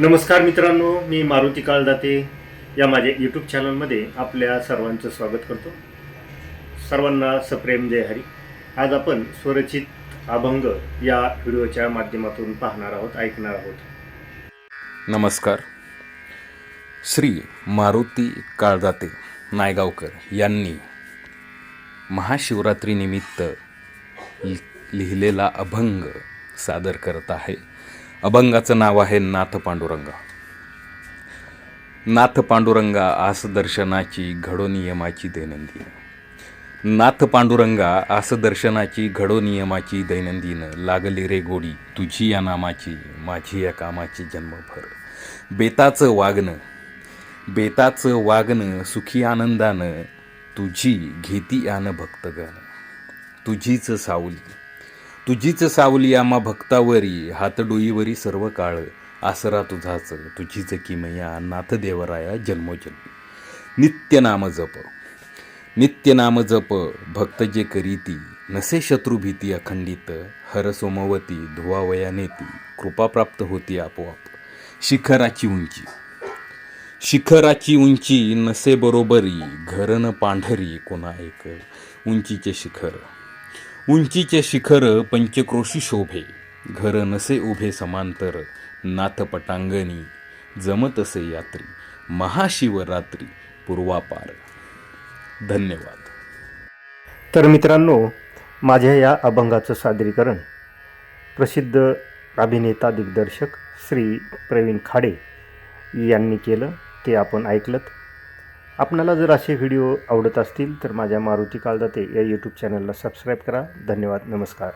नमस्कार मित्रांनो, मी मारुती काळदाते या माझ्या यूट्यूब चॅनलमध्ये आपल्या सर्वांचं स्वागत करतो. सर्वांना सप्रेम जय हरी. आज आपण स्वरचित अभंग या व्हिडिओच्या माध्यमातून पाहणार आहोत, ऐकणार आहोत. नमस्कार. श्री मारुती काळदाते नायगावकर यांनी महाशिवरात्रीनिमित्त लिहिलेला अभंग सादर करत आहे. अभंगाचं नाव आहे नाथ पांडुरंगा. नाथ पांडुरंगा आस दर्शनाची घडो नियमाची दैनंदिन. नाथ पांडुरंगा आस दर्शनाची घडो नियमाची दैनंदिन. लागली रे गोडी तुझी या नामाची, माझी या कामाची जन्मभर. बेताचं वागणं सुखी आनंदानं, तुझी घेती आन भक्तगण. तुझीच सावली आम्हा भक्तावरी, हात डोईवरी सर्व काळ. आसरा तुझाच तुझीच किमया, नाथ देवराया जन्मोजन्मी. नित्य नाम जप भक्त जे करीती, नसे शत्रुभीती अखंडित. हर सोमवती धुवावया नेती, कृपा प्राप्त होती आपोआप. शिखराची उंची नसे बरोबरी, घरन पांढरी कोणा एक. उंचीचे शिखर पंचक्रोशी शोभे, घर नसे उभे समांतर. नाथ पटांगणी जमतसे यात्री, महाशिवरात्री पूर्वापार. धन्यवाद. तर मित्रांनो, माझ्या या अभंगाचं सादरीकरण प्रसिद्ध अभिनेता दिग्दर्शक श्री प्रवीण खाडे यांनी केलं, ते आपण ऐकलंत. आपणाला जर असे व्हिडिओ आवडत असतील तर माझ्या मारुती काळदाते या यूट्यूब चॅनलला सबस्क्राईब करा. धन्यवाद. नमस्कार.